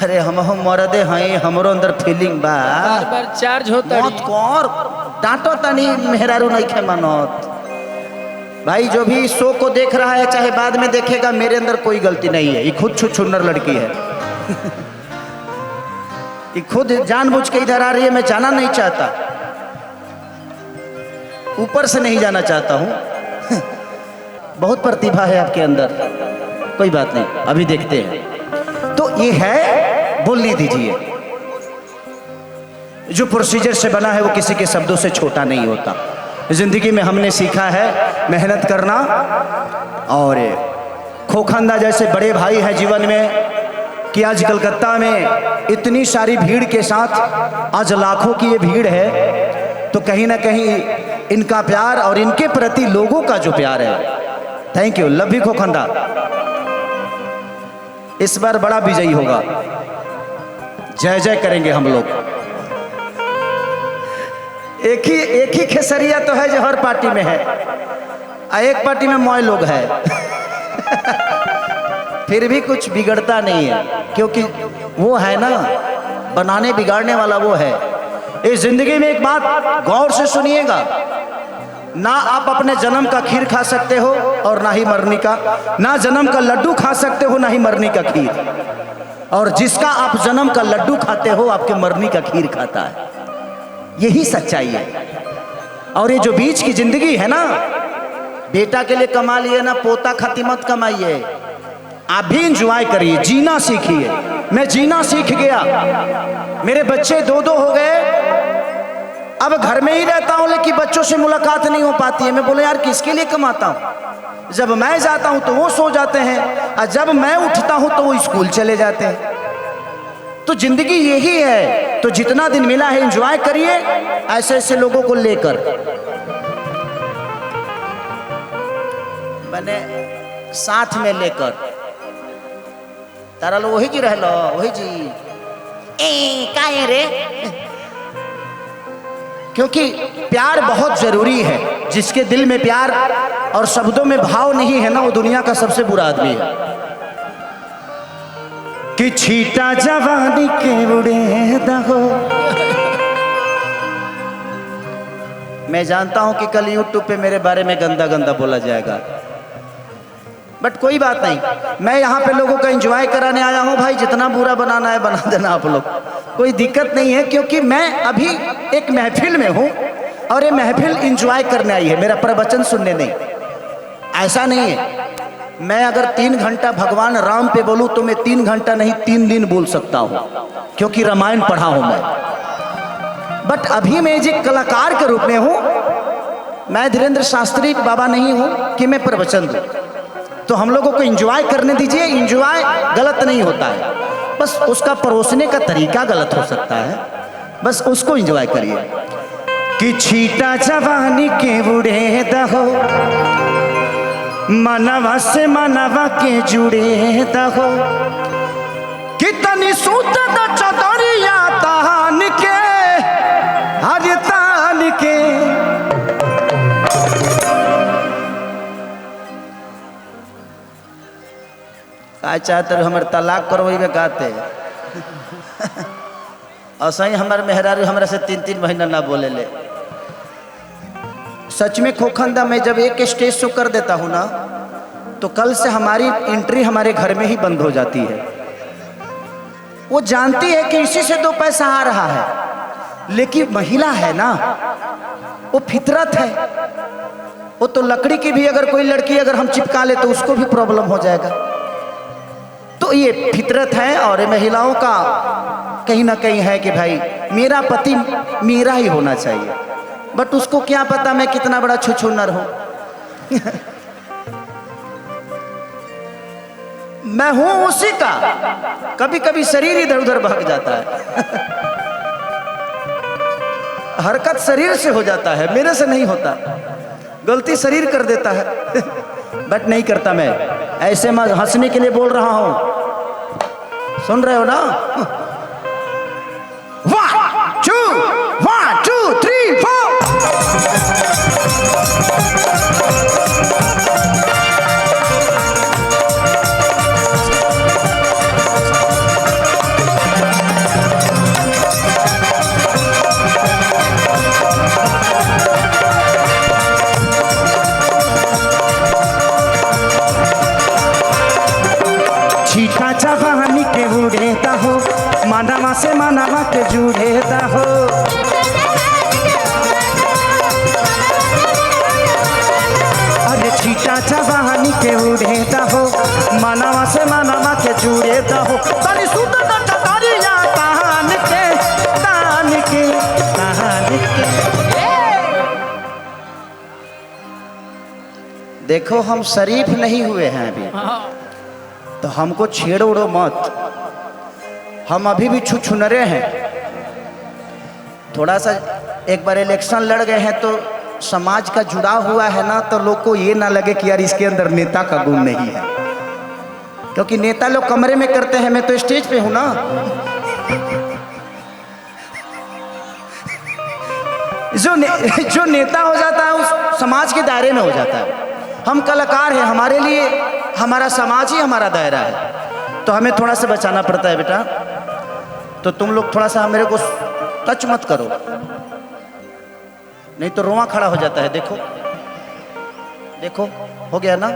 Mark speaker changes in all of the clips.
Speaker 1: अरे हम मरदे हैं, हमरो अंदर फीलिंग बा,
Speaker 2: बार बार चार्ज होता
Speaker 1: मत कर डांटो तनी मेहरारू नहीं खे मनत। भाई जो भी शो को देख रहा है चाहे बाद में देखेगा, मेरे अंदर कोई गलती नहीं है। ये खुद छुछुन्नर लड़की है। ये खुद जानबूझ के इधर आ रही है, मैं जाना नहीं चाहता, ऊपर से नहीं जाना चाहता हूं। बहुत प्रतिभा है आपके अंदर, कोई बात नहीं, अभी देखते हैं। तो ये है, बोलने दीजिए। जो प्रोसीजर से बना है वो किसी के शब्दों से छोटा नहीं होता। जिंदगी में हमने सीखा है मेहनत करना, और खोखंदा जैसे बड़े भाई हैं जीवन में कि आज कलकत्ता में इतनी सारी भीड़ के साथ आज लाखों की ये भीड़ है, तो कहीं ना कहीं इनका प्यार और इनके प्रति लोगों का जो प्यार है, थैंक यू, लव यू खोखंदा। इस बार बड़ा विजयी होगा, जय जय करेंगे हम लोग। एक ही खेसरिया तो है जो हर पार्टी में है, एक पार्टी में मौय लोग है। फिर भी कुछ बिगड़ता नहीं है, क्योंकि वो है ना, बनाने बिगाड़ने वाला वो है। इस जिंदगी में एक बात गौर से सुनिएगा, ना आप अपने जन्म का खीर खा सकते हो और ना ही मरनी का, ना जन्म का लड्डू खा सकते हो ना ही मरनी का खीर, और जिसका आप जन्म का लड्डू खाते हो आपके मरनी का खीर खाता है। यही सच्चाई है। और ये जो बीच की जिंदगी है ना, बेटा के लिए कमा लिए ना, पोता खातिर मत कमाइए, आप भी इंजॉय करिए, जीना सीखिए। मैं जीना सीख गया, मेरे बच्चे दो हो गए, अब घर में ही रहता हूं, लेकिन बच्चों से मुलाकात नहीं हो पाती है। मैं बोले यार किसके लिए कमाता हूं, जब मैं जाता हूं तो वो सो जाते हैं, और जब मैं उठता हूं तो वो स्कूल चले जाते हैं। तो जिंदगी यही है, तो जितना दिन मिला है एंजॉय करिए ऐसे ऐसे लोगों को लेकर। मैंने साथ में लेकर तारा लो वही जी रह लो, वही जी काहे रे, क्योंकि प्यार बहुत जरूरी है। जिसके दिल में प्यार और शब्दों में भाव नहीं है ना, वो दुनिया का सबसे बुरा आदमी है। कि छीटा जवानी के उड़े दहो। मैं जानता हूं कि कल यूट्यूब पे मेरे बारे में गंदा गंदा बोला जाएगा, बट कोई बात नहीं, मैं यहाँ पे लोगों का एंजॉय कराने आया हूँ। भाई जितना बुरा बनाना है बना देना आप लोग, कोई दिक्कत नहीं है, क्योंकि मैं अभी एक महफिल में हूँ और ये महफिल एंजॉय करने आई है, मेरा प्रवचन सुनने नहीं। ऐसा नहीं है, मैं अगर 3 घंटा भगवान राम पे बोलूँ तो मैं 3 घंटा नहीं 3 दिन बोल सकता हूँ, क्योंकि रामायण पढ़ा हूँ मैं। बट अभी मैं एक कलाकार के रूप में हूँ, मैं धीरेन्द्र शास्त्री बाबा नहीं हूँ कि मैं प्रवचन दूँ। तो हम लोगों को एंजॉय करने दीजिए, एंजॉय गलत नहीं होता है, बस उसका परोसने का तरीका गलत हो सकता है, बस उसको एंजॉय करिए। कि छीटा जवानी के बुढ़े दहो, मनवा से मनवा के जुड़े दहो, कितनी सूत चतरिया तान के हर तान के। का चाहते हमारे तलाक करवे कहते ऐसा ही हमारे मेहरारू हमरा से 3-3 महीना ना बोले ले। सच में खोखंदा, मैं जब एक स्टेज शो कर देता हूँ ना, तो कल से हमारी एंट्री हमारे घर में ही बंद हो जाती है। वो जानती है कि इसी से 2 पैसा आ रहा है, लेकिन महिला है ना, वो फितरत है, वो तो लकड़ी की भी अगर कोई लड़की अगर हम चिपका ले तो उसको भी प्रॉब्लम हो जाएगा। तो ये फितरत है, और ये महिलाओं का कहीं ना कहीं है कि भाई मेरा पति मेरा ही होना चाहिए, बट उसको क्या पता मैं कितना बड़ा छुछुन्नर हूं। मैं हूं उसी का, कभी कभी शरीर इधर उधर भाग जाता है। हरकत शरीर से हो जाता है, मेरे से नहीं होता, गलती शरीर कर देता है। बट नहीं करता मैं, ऐसे मैं हंसने के लिए बोल रहा हूं, सुन रहे हो ना? 1 2 3 4। मनवा से मनवा के जुड़े हो। अरे छीटा जवानी के उड़े हो, मनवा से मनवा के जुड़े हो। तनी सुत चतरिया तान के तान के तान के। देखो हम शरीफ नहीं हुए हैं अभी, तो हमको छेड़ो उड़ो मत। हम अभी भी छुछुनरे हैं। थोड़ा सा एक बार इलेक्शन लड़ गए हैं तो समाज का जुड़ाव हुआ है ना, तो लोग को ये ना लगे कि यार इसके अंदर नेता का गुण नहीं है, क्योंकि नेता लोग कमरे में करते हैं, मैं तो स्टेज पे हूं ना। जो नेता हो जाता है उस समाज के दायरे में हो जाता है। हम कलाकार हैं, हमारे लिए हमारा समाज ही हमारा दायरा है, तो हमें थोड़ा सा बचाना पड़ता है बेटा। तो तुम लोग थोड़ा सा मेरे को टच मत करो, नहीं तो रोआ खड़ा हो जाता है। देखो देखो हो गया ना।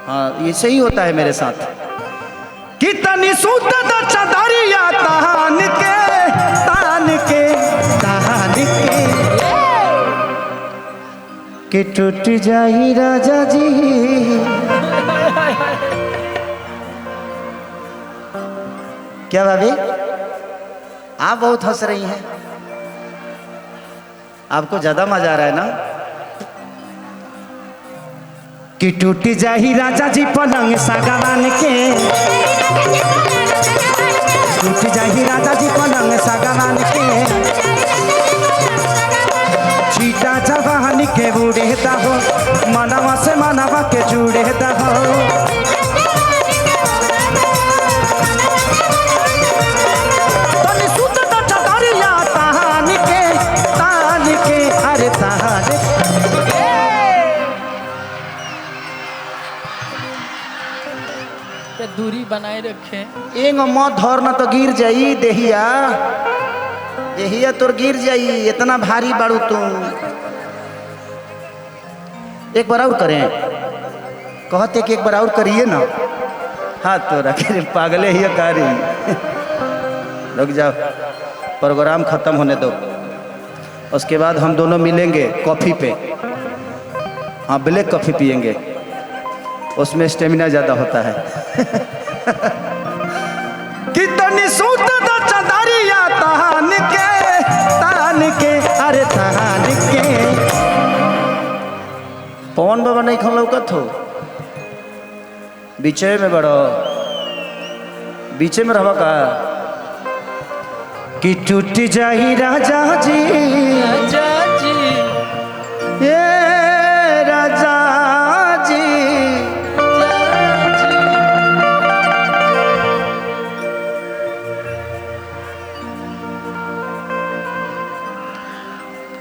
Speaker 1: हाँ ये सही होता है मेरे साथ। कितनी सुंदर चदरिया तान के तान के तान के टूट जाई राजा जी। क्या भाभी आप बहुत हंस रही हैं, आपको ज्यादा मजा आ रहा है ना। कि टूट जाही राजा जी पलंग सागवान के, टूट जाही राजा जी पलंग सागवान के। छीटा जवानी के बूढ़े हो, मनवा से मनवा के जुड़े हो।
Speaker 2: दूरी बनाए रखें।
Speaker 1: एक मत धर न तो गिर जाई देहिया, देहिया तोर गिर जाई, इतना भारी बाड़ू तुम। एक बार और करें, कहते कि एक बार और करिए ना। हाथ तो रखे पागले ही कारी। रुक जाओ, प्रोग्राम खत्म होने दो, उसके बाद हम दोनों मिलेंगे कॉफी पे। हाँ ब्लैक कॉफी पियेंगे, उसमें स्टेमिना ज्यादा होता है। कितनी सूत चदरिया तान के अरे तान के। पवन बाबा नहीं खन लौकत हो, बीचे में बड़ो, बीचे में रहबा का। कि टूट जाही राजा जी,
Speaker 2: राजा जी
Speaker 1: ए राजा जी।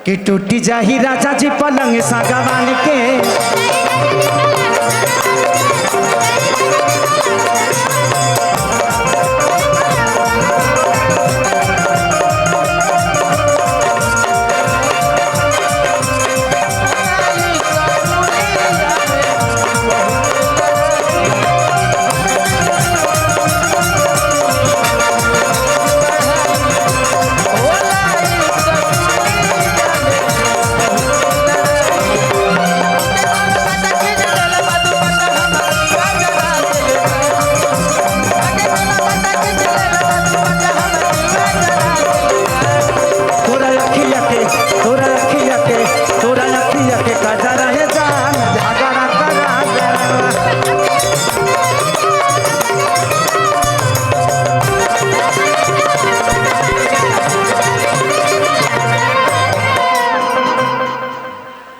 Speaker 1: कि टूटी जाही राजा जी पलंग सागवान के।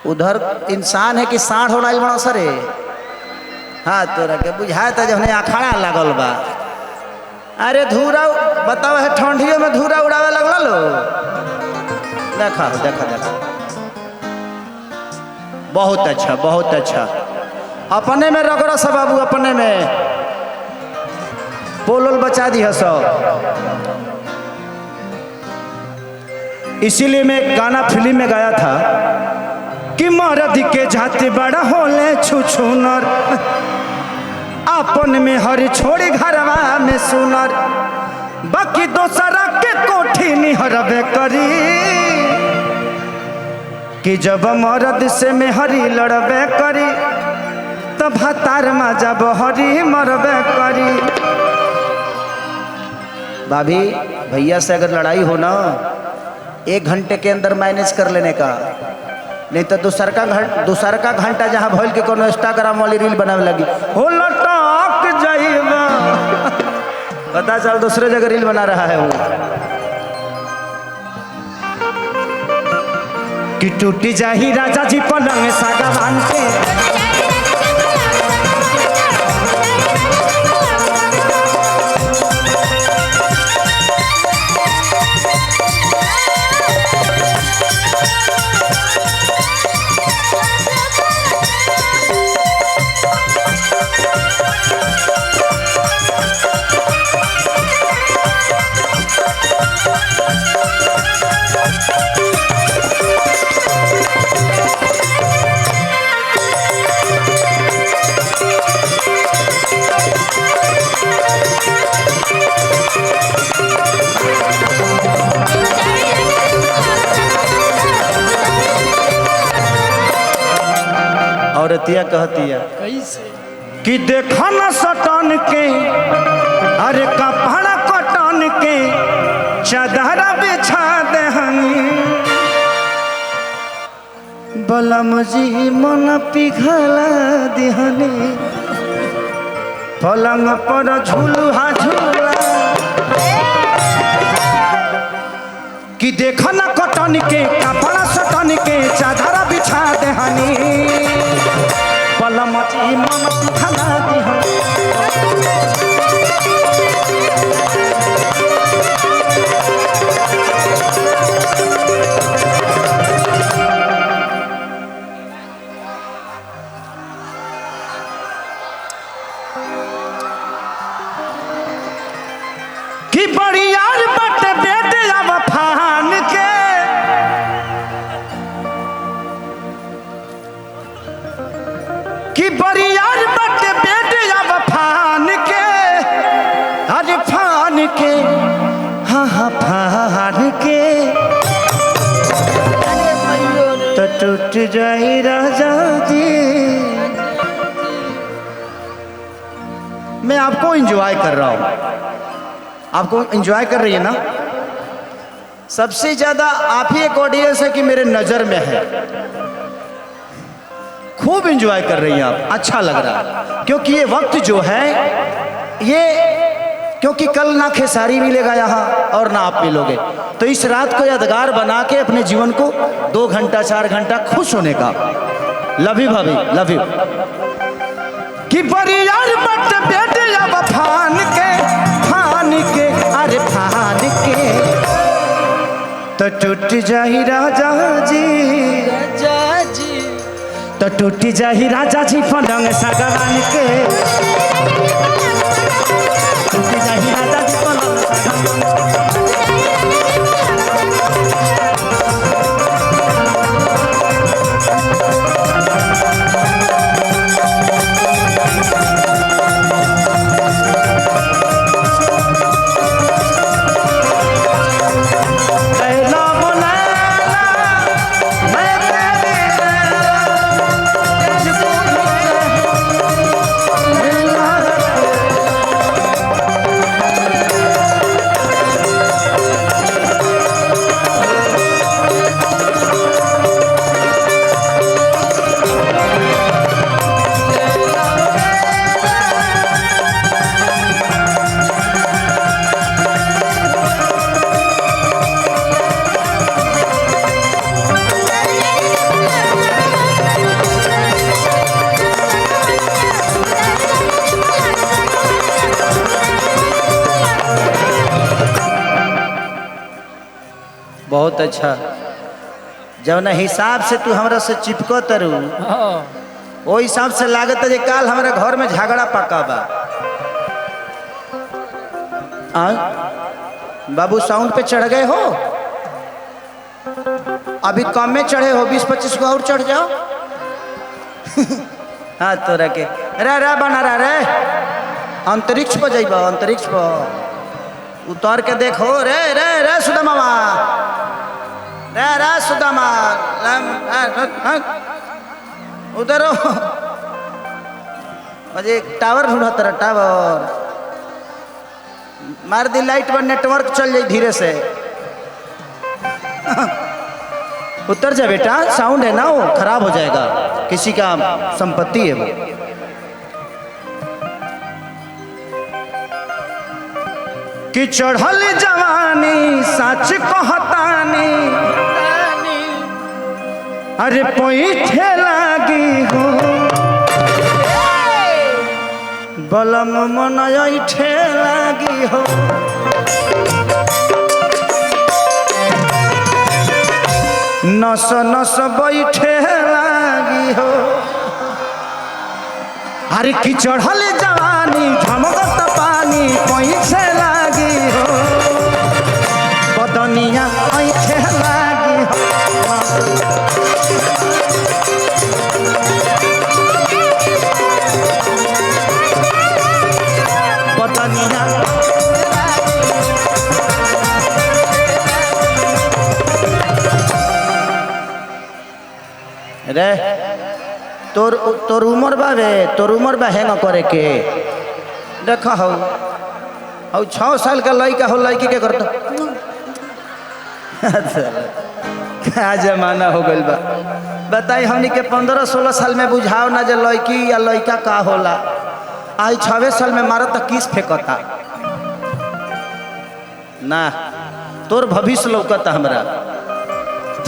Speaker 1: उधर इंसान है कि साढ़ हो रहा बड़ा सरे। हाँ तोरा के बुझाए तो जब अखाड़ा लागल बा। अरे धूरा बताओ है, ठंडियों में धूरा उड़ावे लगल लो। देखा देखा देखा, बहुत अच्छा बहुत अच्छा। अपने में रगड़ा सब बाबू, अपने में पोलोल बचा दी है सब। इसीलिए मैं गाना फिल्म में गाया था कि मर्द के जाते बड़ा होले छुछुनर, अपन में हर छोड़ी घरवा में सुनर। कि दोसरा के कोठी निहरबे करी कि जब मरद से मेहरी लड़बे करी तब हतार माजा बहरी मरबे करी। भाभी भैया से अगर लड़ाई हो ना 1 घंटे के अंदर मैनेज कर लेने का, नहीं तो दूसर का घंटा जहाँ भइल के कोनो इंस्टाग्राम वाली रील बनावे लगी हो लटक जाइबा पता चल दूसरे जगह रील बना रहा है वो। कि टूटी जाही राजा जी पलंग सागवान के औरतिया कहतिया
Speaker 2: कैसे
Speaker 1: कि देखा न सटन के अरे कपड़ा कटन के चादर बिछा दहनी बलम जी मन पिघला दिहनी पलंग पर झूलुहा झूला। कि देखा न कटन के कपड़ा सटन के चादर बिछा दहनी पलम जी मन पिघला दिहनी। कि बड़ियार बट बेटे अब फान के कि बड़ियार बट बेटे अब फान के अरे फान के हाँ हाँ फान के तो टूट जाए राजा जी। मैं आपको एंजॉय कर रहा हूं, आपको एंजॉय कर रही है ना। सबसे ज्यादा आप ही एक ऑडियंस है कि मेरे नजर में है, खूब एंजॉय कर रही हैं आप, अच्छा लग रहा है। क्योंकि ये वक्त जो है ये, क्योंकि कल ना खेसारी मिलेगा यहाँ और ना आप मिलोगे, तो इस रात को यादगार बना के अपने जीवन को 2 घंटा 4 घंटा खुश होने का। लव यू भाभी, लव यू। कि बरियार बट बेटे अब फान के अरे फान के तो टूट जाही राजा जी,
Speaker 2: राजा जी
Speaker 1: तो टूट जाही राजा जी पलंग सागवान के, टूट जाही राजा जी पलंग सागवान के। बहुत अच्छा, जब ना हिसाब से तू हमरा से चिपको तरु वो हिसाब से लागत है काल हमारे घर में झगड़ा पका बा। बाबू साउंड पे चढ़ गए हो, अभी कम में चढ़े हो, 20-25 को और चढ़ जाओ। हाँ तो रखे रे बना रहा रे, अंतरिक्ष पर जाइबा, अंतरिक्ष पर उतार के देखो रे रे रे सुदामा रे रे सुदामा उधर मुझे एक टावर ढूंढा तेरा टावर मार दी लाइट पर नेटवर्क चल जाए धीरे से उतर जा बेटा साउंड है ना वो खराब हो जाएगा किसी का संपत्ति है वो। कि चढ़ल जवानी सच कहतानी अरे पैठे लागी हो बलम मन ऐठे लागी हो नस नस बैठे लागी हो अरे की चढ़ल जवानी झमकत पानी पैठे लागी हो बदनिया ऐठे लागी हो बदनिया रे तोर उमर बाबे तोर उमर बा हैंग करे के देखा हो 6 साल का लड़का हो लड़की के करता क्या जमाना हो गइल बा बताई हमनी के 15-16 साल में बुझाओ ना जो लड़की या लड़का का होला आई 6 साल में मारा तो किस फेंकता ना तोर भविष्य लौकता हमरा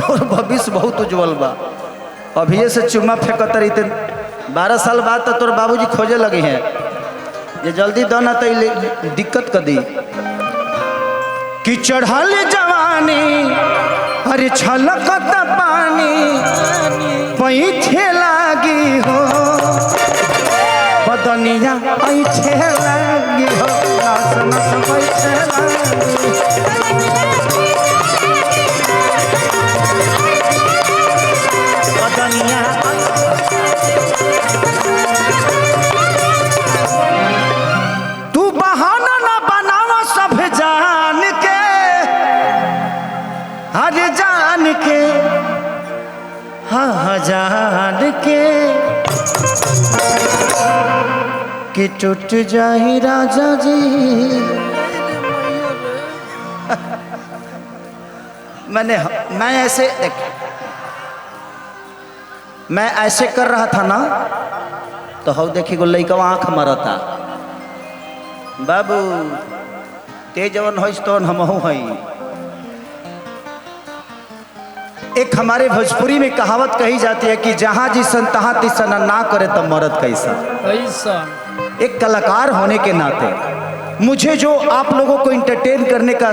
Speaker 1: तोर भविष्य बहुत उज्जवल बा अभी से चुम्मा फेंकत रही 12 साल बाद तो तोर बाबूजी खोजे लगे हैं ये जल्दी दो ना तो दिक्कत कर दी कि चढ़ल जवानी अरे छलकत पानी पैठे लागी हो बदनिया ऐठे लागी हो नस नस पैठे लागी बदनिया तू बहाना ना बनावा सब जान के हर जान के हाँ जान के कि टूट जाही राजा जी मैं ऐसे मैं ऐसे कर रहा था ना तो हो देखी गो लइका आँख मरता बाबू ते जवन हो तो हमहू हई एक हमारे भोजपुरी में कहावत कही जाती है कि जहाँ जिसन तहाँ तिसन ना करे तो मरद कैसा
Speaker 2: कैसा
Speaker 1: एक कलाकार होने के नाते मुझे जो आप लोगों को इंटरटेन करने का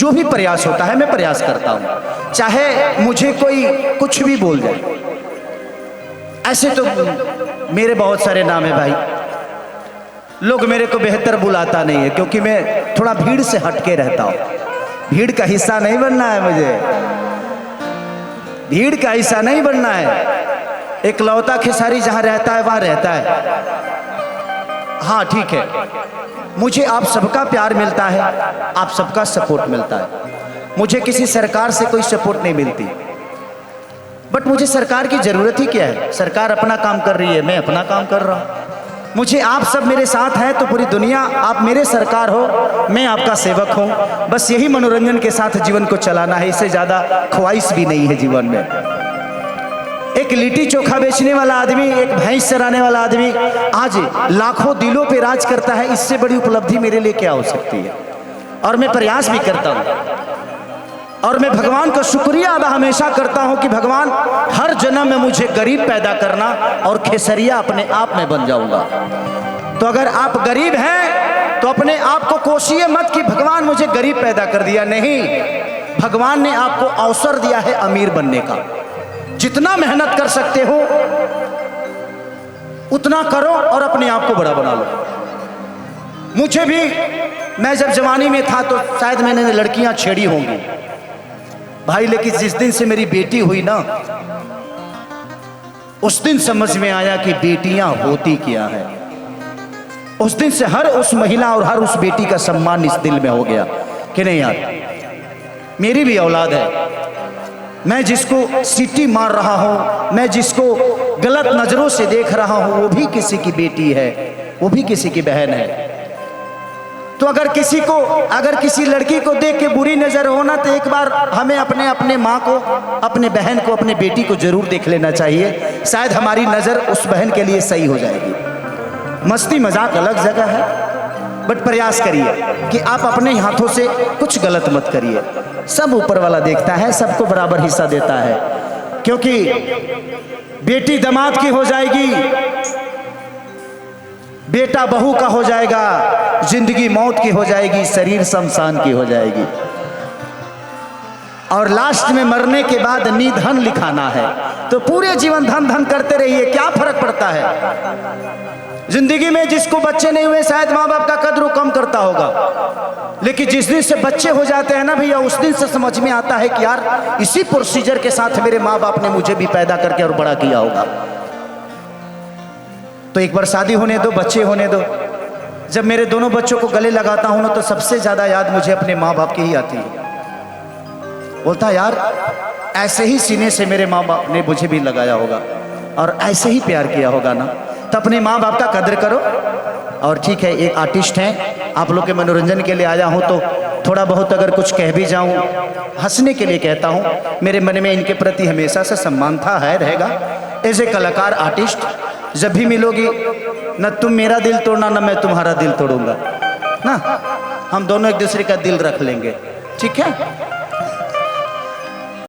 Speaker 1: जो भी प्रयास होता है मैं प्रयास करता हूँ चाहे मुझे कोई कुछ भी बोल जाए ऐसे तो मेरे बहुत सारे नाम है भाई लोग मेरे को बेहतर बुलाता नहीं है क्योंकि मैं थोड़ा भीड़ से हटके रहता हूँ भीड़ का हिस्सा नहीं बनना है मुझे भीड़ का हिस्सा नहीं बनना है एक लौता खेसारी जहाँ रहता है वहाँ रहता है हाँ ठीक है मुझे आप सबका प्यार मिलता है आप सबका सपोर्ट मिलता है मुझे किसी सरकार से कोई सपोर्ट नहीं मिलती बट मुझे सरकार की ज़रूरत ही क्या है सरकार अपना काम कर रही है मैं अपना काम कर रहा हूँ मुझे आप सब मेरे साथ हैं तो पूरी दुनिया आप मेरे सरकार हो मैं आपका सेवक हूँ बस यही मनोरंजन के साथ जीवन को चलाना है इससे ज़्यादा ख्वाहिश भी नहीं है जीवन में एक लिट्टी चोखा बेचने वाला आदमी एक भैंस चराने वाला आदमी आज लाखों दिलों पे राज करता है इससे बड़ी उपलब्धि मेरे लिए क्या हो सकती है और मैं प्रयास भी करता हूँ और मैं भगवान का शुक्रिया अदा हमेशा करता हूं कि भगवान हर जन्म में मुझे गरीब पैदा करना और खेसरिया अपने आप में बन जाऊंगा तो अगर आप गरीब हैं तो अपने आप को कोशिए मत कि भगवान मुझे गरीब पैदा कर दिया नहीं भगवान ने आपको अवसर दिया है अमीर बनने का जितना मेहनत कर सकते हो उतना करो और अपने आप को बड़ा बना लो मुझे भी मैं जब जवानी में था तो शायद मैंने लड़कियां छेड़ी होंगी भाई लेकिन जिस दिन से मेरी बेटी हुई ना उस दिन समझ में आया कि बेटियां होती क्या है उस दिन से हर उस महिला और हर उस बेटी का सम्मान इस दिल में हो गया कि नहीं यार, मेरी भी औलाद है, मैं जिसको सीटी मार रहा हूं, मैं जिसको गलत नजरों से देख रहा हूं, वो भी किसी की बेटी है, वो भी किसी की बहन है। तो अगर किसी लड़की को देख के बुरी नजर होना, तो एक बार हमें अपने माँ को, अपने बहन को, अपने बेटी को जरूर देख लेना चाहिए। शायद हमारी नजर उस बहन के लिए सही हो जाएगी। मस्ती मजाक अलग जगह है, बट प्रयास करिए कि आप अपने हाथों से कुछ गलत मत करिए। सब ऊपर वाला देखता है, सबको बराबर हिस्सा देता है, क्योंकि बेटी दामाद की हो जाएगी, बेटा बहू का हो जाएगा, जिंदगी मौत की हो जाएगी, शरीर शमशान की हो जाएगी, और लास्ट में मरने के बाद निधन लिखाना है। तो पूरे जीवन धन धन करते रहिए, क्या फर्क पड़ता है। जिंदगी में जिसको बच्चे नहीं हुए, शायद माँ बाप का कद्र कम करता होगा, लेकिन जिस दिन से बच्चे हो जाते हैं ना भैया, उस दिन से समझ में आता है कि यार इसी प्रोसीजर के साथ मेरे माँ बाप ने मुझे भी पैदा करके और बड़ा किया होगा। तो एक बार शादी होने दो, बच्चे होने दो। जब मेरे दोनों बच्चों को गले लगाता हूं ना, तो सबसे ज्यादा याद मुझे अपने माँ बाप की ही आती है। बोलता यार ऐसे ही सीने से मेरे माँ बाप ने मुझे भी लगाया होगा और ऐसे ही प्यार किया होगा ना। तो अपने माँ बाप का कद्र करो। और ठीक है, एक आर्टिस्ट हैं, आप लोग के मनोरंजन के लिए आया हूँ, तो थोड़ा बहुत अगर कुछ कह भी जाऊँ, हंसने के लिए कहता हूँ। मेरे मन में इनके प्रति हमेशा से सम्मान था, है, रहेगा। एज ए कलाकार, आर्टिस्ट, जब भी मिलोगी न तुम मेरा दिल तोड़ना, न मैं तुम्हारा दिल तोड़ूंगा ना, हम दोनों एक दूसरे का दिल रख लेंगे, ठीक है।